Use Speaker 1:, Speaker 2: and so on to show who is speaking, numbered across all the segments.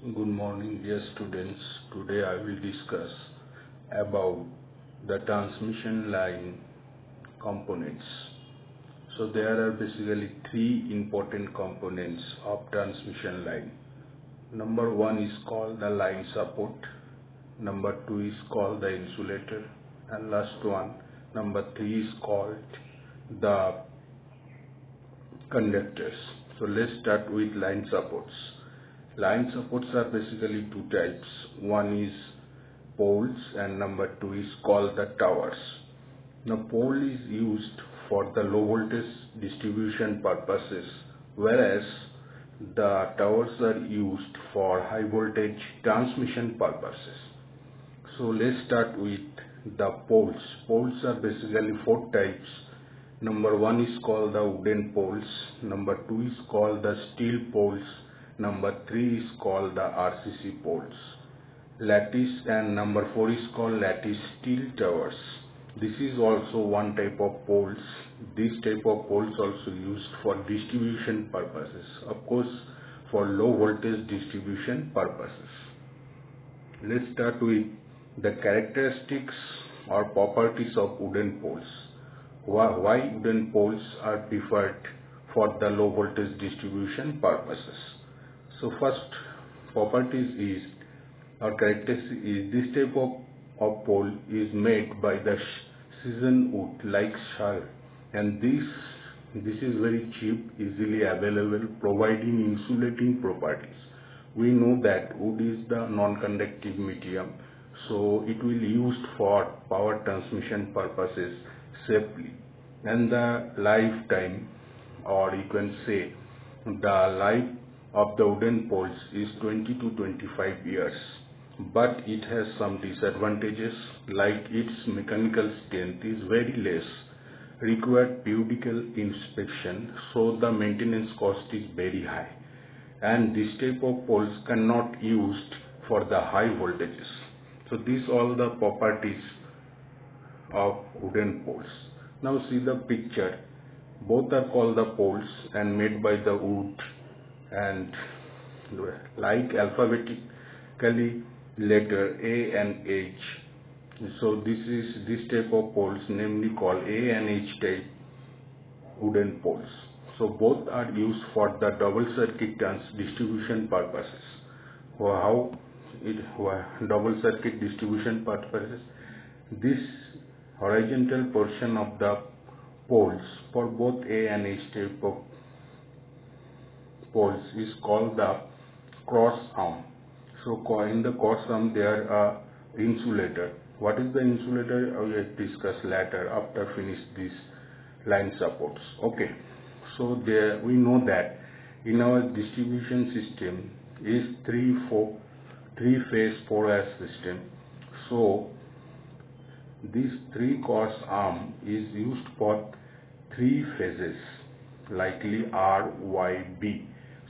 Speaker 1: Good morning, dear students. Today I will discuss about the transmission line components. So there are basically three important components of transmission line. Number one is called the line support. Number two is called the insulator. And last one, number three is called the conductors. So let's start with line supports. Line supports are basically two types. One is poles and number two is called the towers. Now pole is used for the low voltage distribution purposes, whereas the towers are used for high voltage transmission purposes. So let's start with the poles. Poles are basically four types. Number one is called the wooden poles. Number two is called the steel poles. Number three is called the RCC poles. Lattice, and number four is called lattice steel towers. This is also one type of poles. This type of poles also used for distribution purposes. Of course, for low voltage distribution purposes. Let's start with the characteristics or properties of wooden poles. Why wooden poles are preferred for the low voltage distribution purposes. So first properties is or characteristic is this type of pole is made by the seasoned wood like shal, and this is very cheap, easily available, providing insulating properties. We know that wood is the non-conductive medium, so it will be used for power transmission purposes safely, and the lifetime, or you can say the life of the wooden poles is 20 to 25 years. But it has some disadvantages, like its mechanical strength is very less, required periodical inspection, so the maintenance cost is very high, and this type of poles cannot used for the high voltages. So these all the properties of wooden poles. Now see the picture. Both are called the poles and made by the wood and like alphabetically letter A and H. So this type of poles namely called A and H type wooden poles. So both are used for the double circuit distribution purposes. Double circuit distribution purposes? This horizontal portion of the poles for both A and H type of poles is called the cross arm. So in the cross arm there are insulator. What is the insulator? I will discuss later after finish this line supports. Okay. So there we know that in our distribution system is three phase 4S system. So this three cross arm is used for three phases, likely R, Y, B.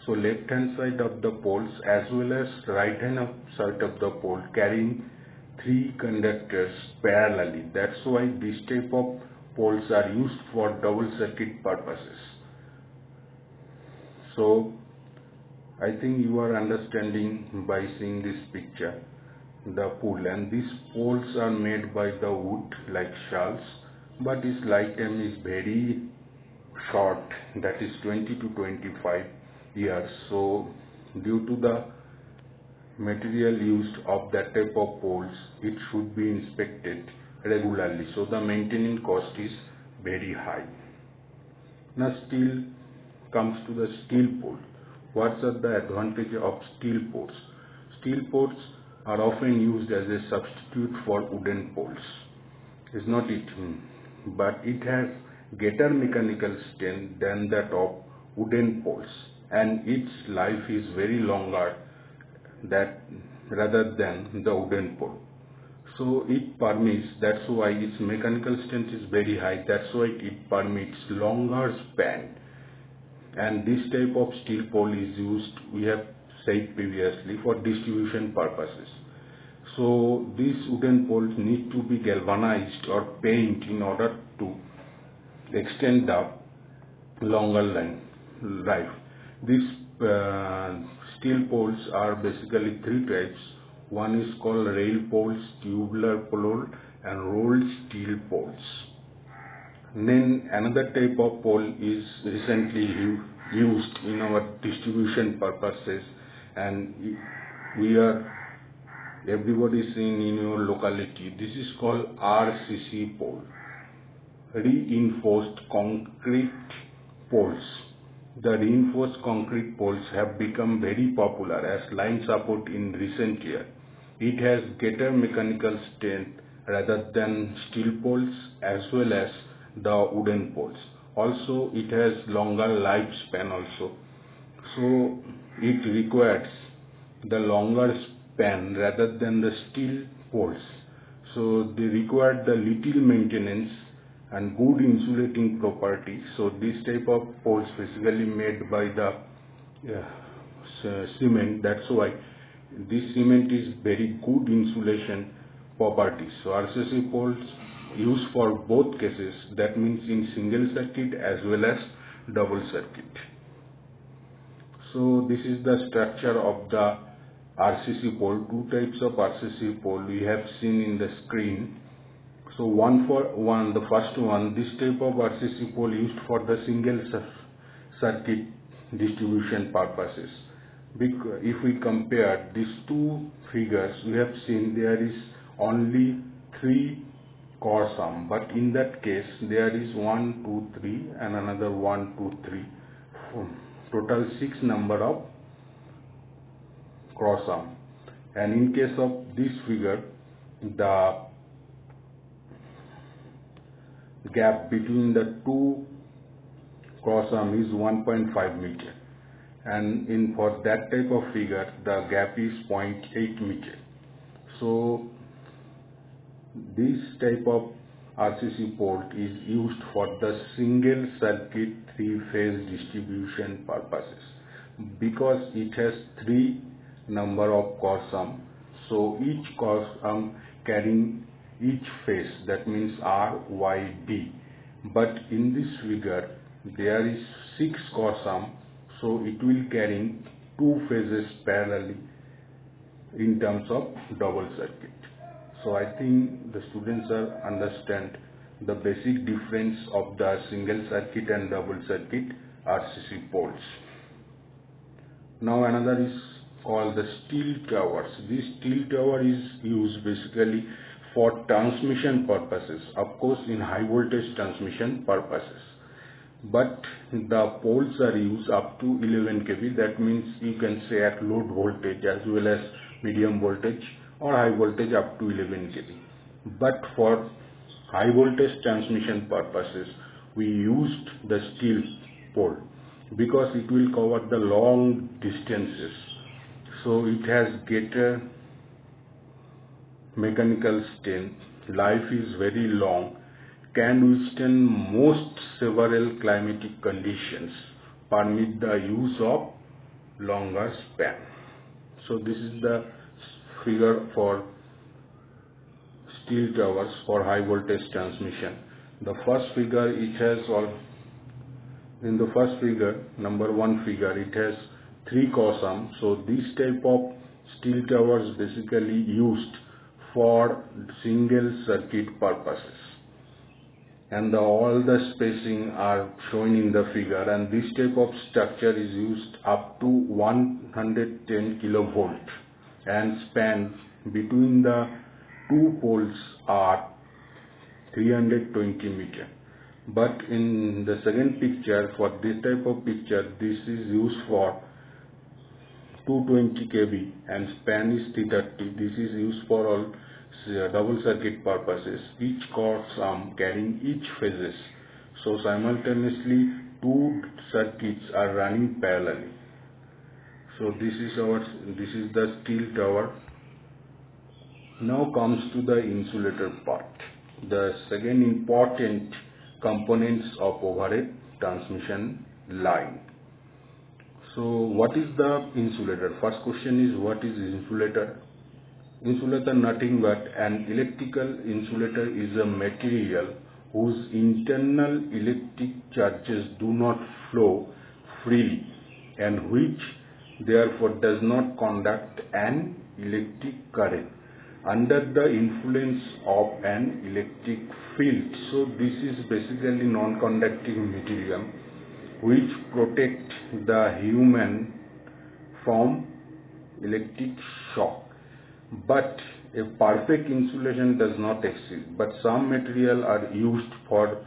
Speaker 1: So left hand side of the poles as well as right hand side of the pole carrying three conductors parallelly. That's why this type of poles are used for double circuit purposes. So I think you are understanding by seeing this picture the pole, and these poles are made by the wood like shawls, but its lifetime is very short, that is 20 to 25 years. So due to the material used of that type of poles, it should be inspected regularly, so the maintenance cost is very high. Now steel comes to the steel pole. What are the advantages of steel poles? Steel poles are often used as a substitute for wooden poles. Is not it? But it has greater mechanical strength than that of wooden poles, and its life is very longer rather than the wooden pole. So it permits, that's why its mechanical strength is very high, that's why it permits longer span. And this type of steel pole is used, we have said previously, for distribution purposes. So these wooden poles need to be galvanized or painted in order to extend the longer life. This steel poles are basically three types. One is called rail poles, tubular pole, and rolled steel poles. Then another type of pole is recently used in our distribution purposes, and everybody is seeing in your locality. This is called RCC pole, reinforced concrete poles. The reinforced concrete poles have become very popular as line support in recent years. It has greater mechanical strength rather than steel poles as well as the wooden poles. Also, it has longer lifespan also. So, it requires the longer span rather than the steel poles. So, they require the little maintenance and good insulating property. So, this type of poles basically made by the cement. That's why this cement is very good insulation properties. So RCC poles used for both cases, that means in single circuit as well as double circuit. So this is the structure of the RCC pole. Two types of RCC pole we have seen in the screen. So the first one, this type of RCC pole used for the single circuit distribution purposes. If we compare these two figures, we have seen there is only 3 core sum, but in that case there is 1, 2, 3 and another 1, 2, 3, total 6 number of cross arm. And in case of this figure, the gap between the two cross arm is 1.5 meter, and for that type of figure the gap is 0.8 meter. So this type of RCC pole is used for the single circuit 3-phase distribution purposes because it has 3 number of core sum. So each core sum carrying each phase, that means R, Y, B. But in this figure there is 6 core sum, so it will carry 2 phases parallelly in terms of double circuit. So I think the students understand the basic difference of the single circuit and double circuit RCC poles. Now another is called the steel towers. This steel tower is used basically for transmission purposes, of course in high voltage transmission purposes. But the poles are used up to 11 kV, that means you can say at low voltage as well as medium voltage or high voltage up to 11 kV. But for high voltage transmission purposes, we used the steel pole because it will cover the long distances. So it has greater mechanical strength, life is very long, can withstand most several climatic conditions, permit the use of longer span. So this is the figure for steel towers for high voltage transmission. The first figure, it has all, in the first figure, number 1 figure, it has 3 core sum. So this type of steel towers basically used for single circuit purposes, and all the spacing are shown in the figure, and this type of structure is used up to 110 kilovolt and span between the 2 poles are 320 meter. But in the second picture, for this type of picture, this is used for 220 kV and span is 330. This is used for all double circuit purposes, each core sum carrying each phases. So simultaneously 2 circuits are running parallelly. So this is the steel tower. Now comes to the insulator part, the second important components of overhead transmission line. So what is the insulator? First question is, what is insulator? Insulator nothing but an electrical insulator is a material whose internal electric charges do not flow freely and which therefore does not conduct an electric current under the influence of an electric field. So this is basically non-conducting material which protect the human from electric shock. But a perfect insulation does not exist, but some material are used for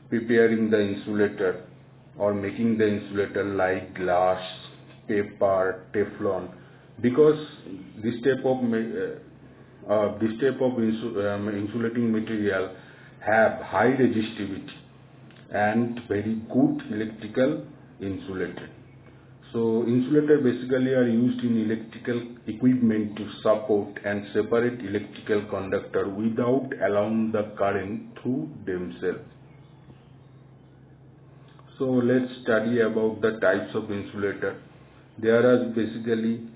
Speaker 1: preparing the insulator or making the insulator like glass, paper, Teflon, because this type of insulating material have high resistivity and very good electrical insulator. So insulator basically are used in electrical equipment to support and separate electrical conductor without allowing the current through themselves. So let's study about the types of insulator. There are basically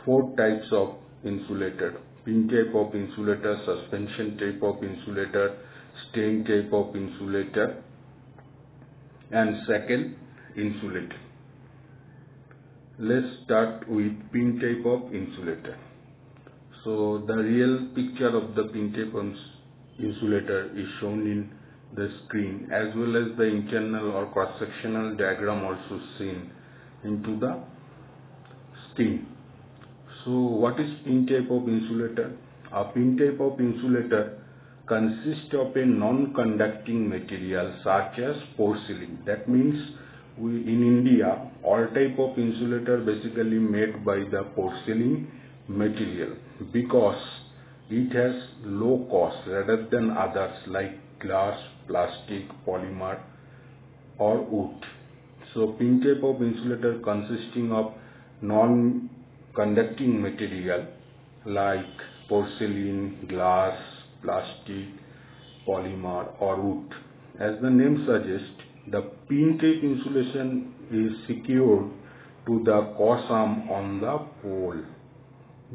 Speaker 1: 4 types of insulator: pin type of insulator, suspension type of insulator, strain type of insulator, and second insulator. Let's start with pin type of insulator. So the real picture of the pin type of insulator is shown in the screen, as well as the internal or cross-sectional diagram also seen into the screen. So what is pin type of insulator? A pin type of insulator consists of a non-conducting material such as porcelain. That means in India, all type of insulator basically made by the porcelain material, because it has low cost rather than others like glass, plastic, polymer or wood. So pin type of insulator consisting of non-conducting material like porcelain, glass, plastic, polymer or wood. As the name suggests, the pin type insulation is secured to the cross-arm on the pole.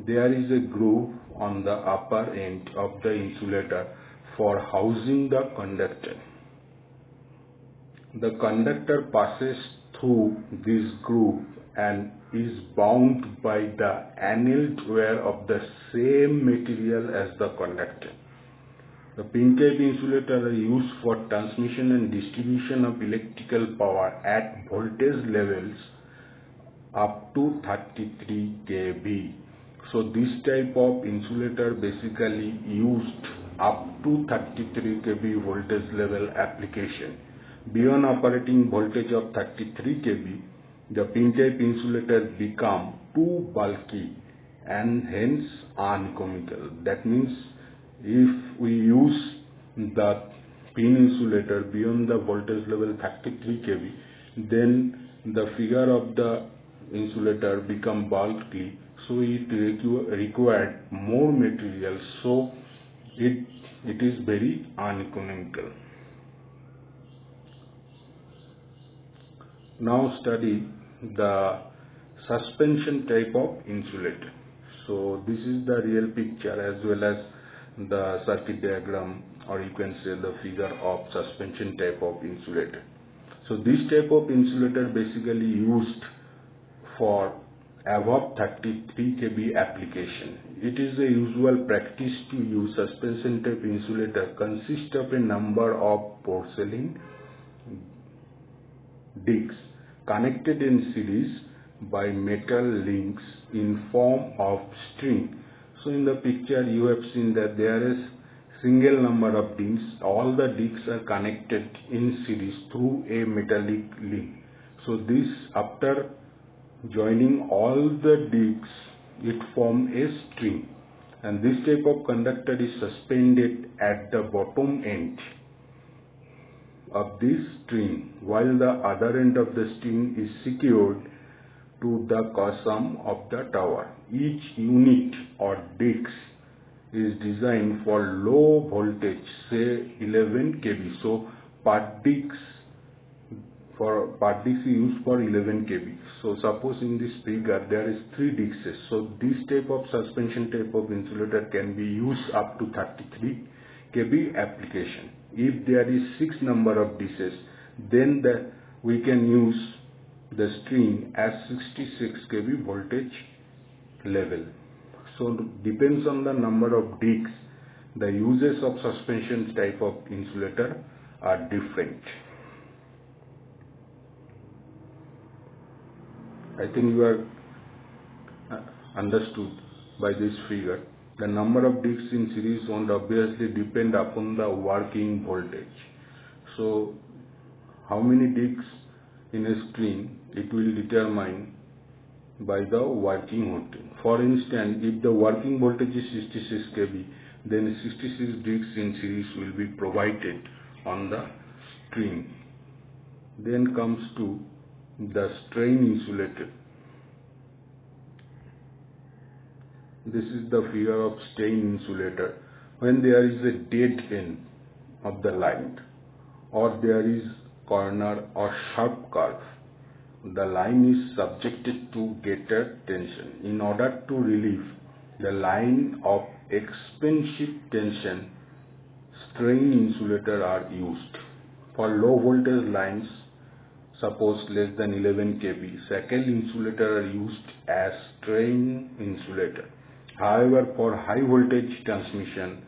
Speaker 1: There is a groove on the upper end of the insulator for housing the conductor. The conductor passes through this groove and is bound by the annealed wire of the same material as the conductor. The pin type insulator are used for transmission and distribution of electrical power at voltage levels up to 33 kV. So this type of insulator basically used up to 33 kV voltage level application. Beyond operating voltage of 33 kV, the pin type insulator become too bulky and hence uneconomical. That means if we use the pin insulator beyond the voltage level 33 kV, then the figure of the insulator become bulky, so it required more material, so it is very uneconomical. Now study the suspension type of insulator. So this is the real picture as well as the circuit diagram, or you can say the figure of suspension type of insulator. So this type of insulator basically used for above 33 kV application. It is a usual practice to use suspension type insulator consists of a number of porcelain discs connected in series by metal links in form of string. So in the picture you have seen that there is single number of discs. All the discs are connected in series through a metallic link. So this, after joining all the discs, it forms a string, and this type of conductor is suspended at the bottom end of this string, while the other end of the string is secured to the cross-arm of the tower. Each unit or disc is designed for low voltage, say 11 kV. So per disc is used for 11 kV. So suppose in this figure there is 3 discs. So this type of suspension type of insulator can be used up to 33 kV application. If there is 6 number of discs, then we can use the string as 66 kV voltage level. So depends on the number of discs, the uses of suspension type of insulator are different. I think you are understood by this figure. The number of discs in series won't obviously depend upon the working voltage. So how many discs in a string, it will determine by the working voltage. For instance, if the working voltage is 66 kV, then 66 discs in series will be provided on the string. Then comes to the strain insulator. This is the figure of strain insulator. When there is a dead end of the line, or there is corner or sharp curve, the line is subjected to greater tension. In order to relieve the line of expensive tension, strain insulator are used. For low voltage lines, suppose less than 11 kV, Sackel insulator are used as strain insulator. However, for high voltage transmission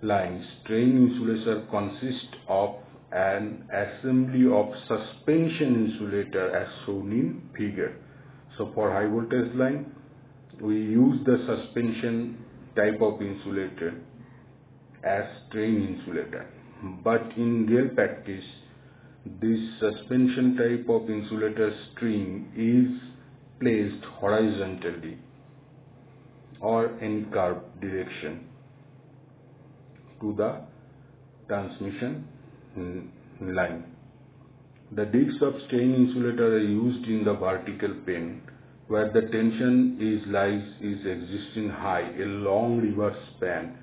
Speaker 1: lines, strain insulator consists of an assembly of suspension insulator as shown in figure. So for high voltage line, we use the suspension type of insulator as strain insulator. But in real practice, this suspension type of insulator string is placed horizontally or in curved direction to the transmission line. The discs of strain insulator are used in the vertical plane where the tension is existing high, a long reverse span.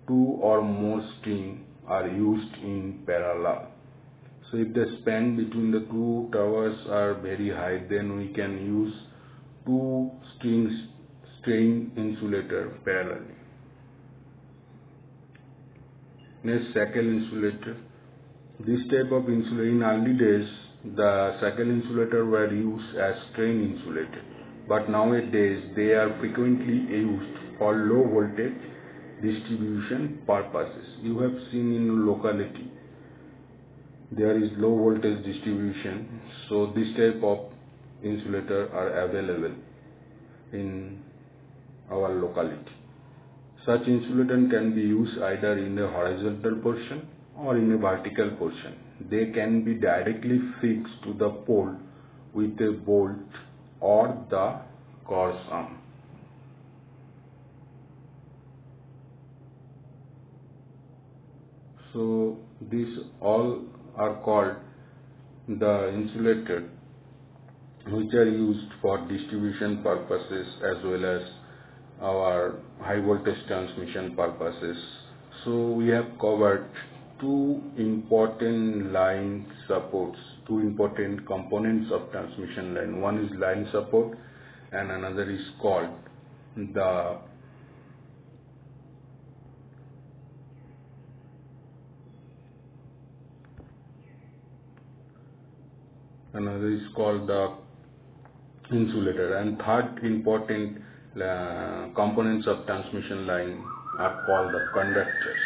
Speaker 1: Two or more strings are used in parallel. So if the span between the two towers are very high, then we can use two strain insulator parallelly. Next, Sackel insulator. This type of insulator, in early days, the Sackel insulator were used as strain insulator, but nowadays they are frequently used for low voltage distribution purposes. You have seen in locality there is low voltage distribution, so this type of insulator are available in our locality. Such insulator can be used either in a horizontal portion or in a vertical portion. They can be directly fixed to the pole with a bolt or the coarse arm. So these all are called the insulator which are used for distribution purposes as well as our high voltage transmission purposes. So we have covered two important line supports, two important components of transmission line. One is line support and another is called the insulator, and third important components of transmission line are called the conductors.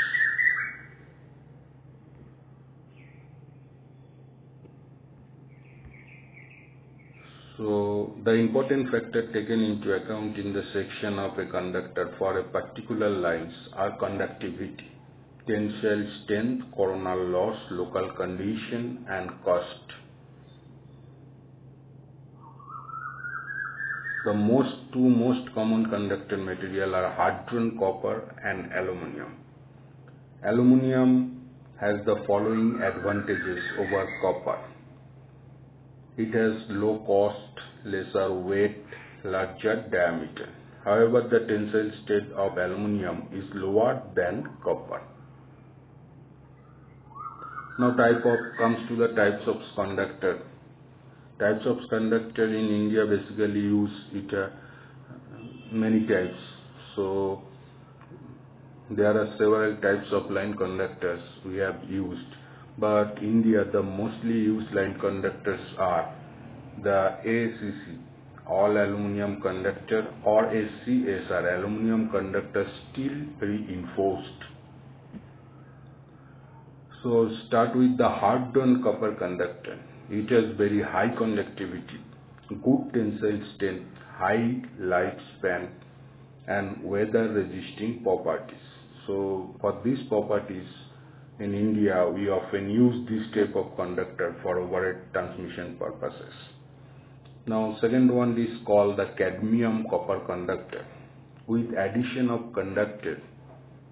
Speaker 1: So the important factor taken into account in the section of a conductor for a particular lines are conductivity, tensile strength, coronal loss, local condition, and cost. The two most common conductor material are hard-drawn copper and aluminium. Aluminium has the following advantages over copper. It has low cost, lesser weight, larger diameter. However, the tensile strength of aluminium is lower than copper. Now comes to the types of conductor. Types of conductor in India basically use many types. So there are several types of line conductors we have used, but India the mostly used line conductors are the ACC, all aluminum conductor, or SCSR, aluminum conductor steel reinforced. So start with the hard-done copper conductor. It has very high conductivity, good tensile strength, high lifespan, and weather-resisting properties. So for these properties, in India, we often use this type of conductor for overhead transmission purposes. Now, second one is called the cadmium copper conductor. With addition of conductor,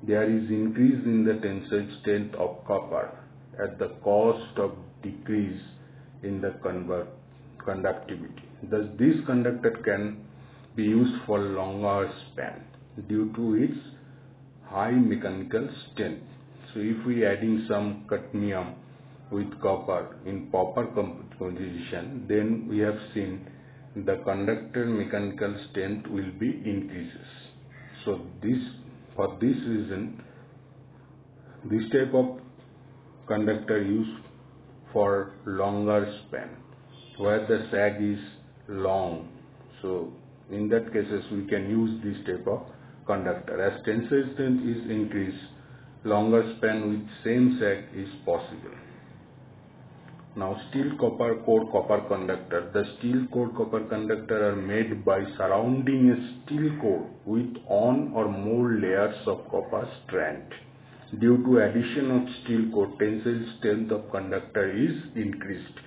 Speaker 1: there is increase in the tensile strength of copper at the cost of decrease in the conductivity. Thus, this conductor can be used for longer span due to its high mechanical strength. So, if we adding some cadmium with copper in proper composition, then we have seen the conductor mechanical strength will be increases. So, for this reason, this type of conductor used for longer span where the sag is long. So in that cases we can use this type of conductor. As tensile strength is increased, longer span with same sag is possible. Now steel core copper conductor. The steel core copper conductor are made by surrounding a steel core with one or more layers of copper strand. Due to addition of steel core, tensile strength of conductor is increased.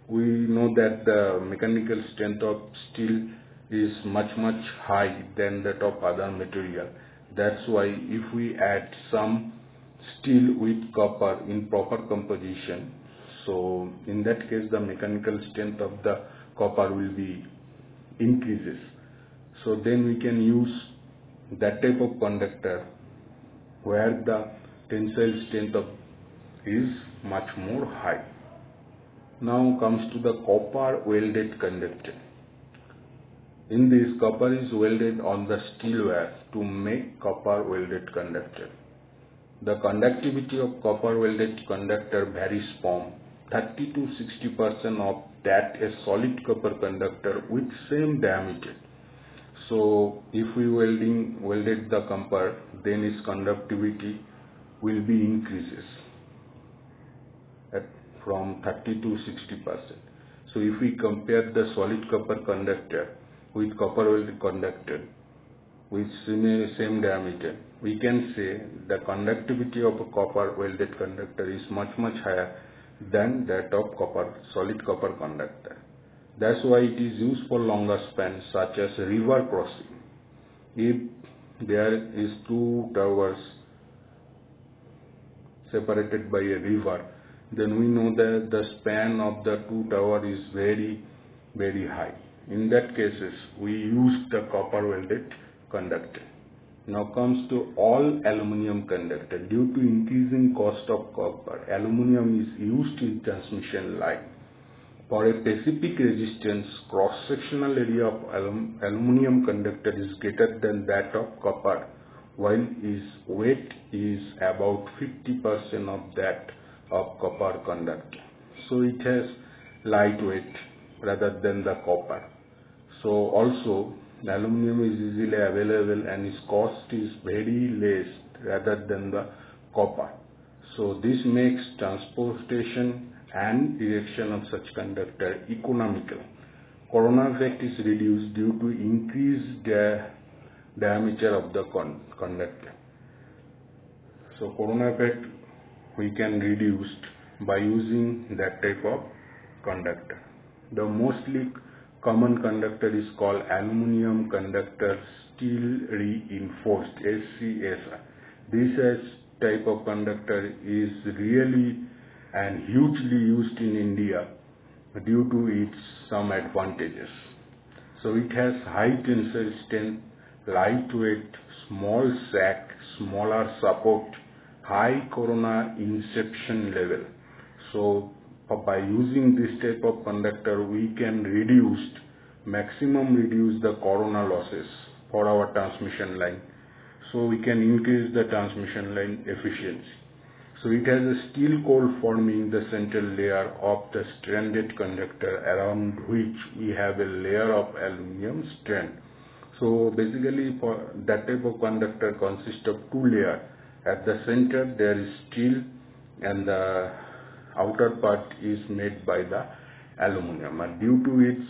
Speaker 1: We know that the mechanical strength of steel is much high than that of other material. That's why if we add some steel with copper in proper composition, so in that case the mechanical strength of the copper will be increases. So then we can use that type of conductor where the tensile strength is much more high. Now comes to the copper welded conductor. In this, copper is welded on the steel wire to make copper welded conductor. The conductivity of copper welded conductor varies from 30 to 60% of that a solid copper conductor with same diameter. So if we welded the copper, then its conductivity will be increases from 30 to 60%. So if we compare the solid copper conductor with copper welded conductor with same diameter, we can say the conductivity of a copper welded conductor is much higher than that of solid copper conductor. That's why it is used for longer spans such as river crossing. If there is two towers separated by a river, then we know that the span of the two towers is very high. In that cases, we use the copper welded conductor. Now comes to all aluminum conductor. Due to increasing cost of copper, aluminum is used in transmission line. For a specific resistance, cross-sectional area of aluminum conductor is greater than that of copper, while its weight is about 50% of that of copper conductor. So it has light weight rather than the copper. So also the aluminum is easily available and its cost is very less rather than the copper. So this makes transportation and erection of such conductor economical. Corona effect is reduced due to increased diameter of the conductor. So corona effect we can reduce by using that type of conductor. The mostly common conductor is called aluminum conductor steel reinforced, SCSR. This type of conductor is really and hugely used in India due to its some advantages. So it has high tensile strength, lightweight, small sac, smaller support, high corona inception level. So by using this type of conductor, we can maximum reduce the corona losses for our transmission line. So we can increase the transmission line efficiency. So it has a steel core forming the central layer of the stranded conductor, around which we have a layer of aluminum strand. So basically for that type of conductor consists of two layers. At the center there is steel and the outer part is made by the aluminum. And due to its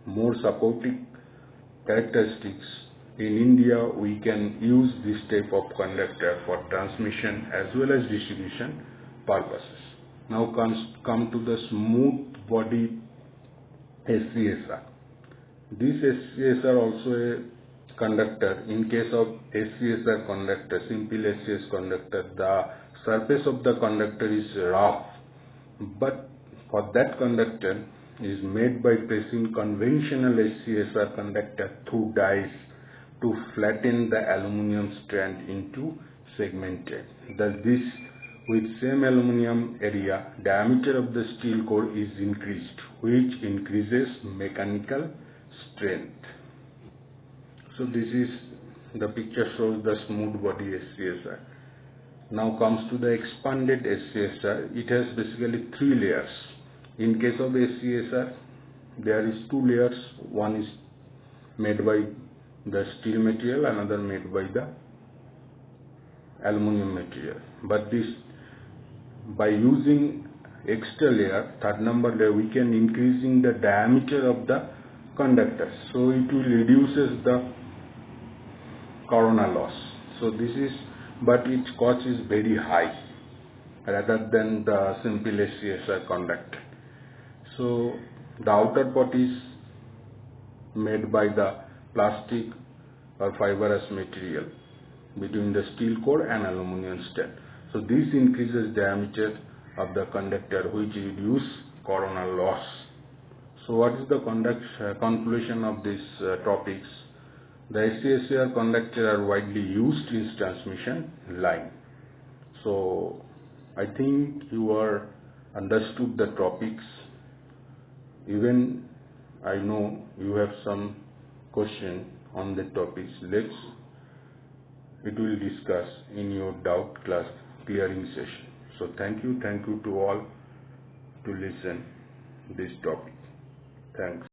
Speaker 1: more supportive characteristics, in India we can use this type of conductor for transmission as well as distribution purposes. Now come to the smooth body SCSR. This SCSR also a conductor. In case of SCSR conductor, simple SCS conductor, the surface of the conductor is rough, but for that conductor is made by pressing conventional SCSR conductor through dies to flatten the aluminum strand into segmented. Thus this with same aluminum area, diameter of the steel core is increased, which increases mechanical strength. So this is the picture shows the smooth body SCSR. Now comes to the expanded SCSR. It has basically three layers. In case of SCSR, there is two layers. One is made by the steel material, another made by the aluminum material. But this, by using extra layer, third number layer, we can increasing the diameter of the conductor. So it will reduces the corona loss. So this is, but its cost is very high rather than the simple SCSR conductor. So the outer part is made by the plastic or fibrous material between the steel core and aluminum strand. So this increases diameter of the conductor, which reduce corona loss. So what is the conclusion of these topics? The SCSR conductor are widely used in transmission line. So I think you are understood the topics. Even I know you have some question on the topics. It will discuss in your doubt class clearing session. So thank you to all to listen this topic. Thanks.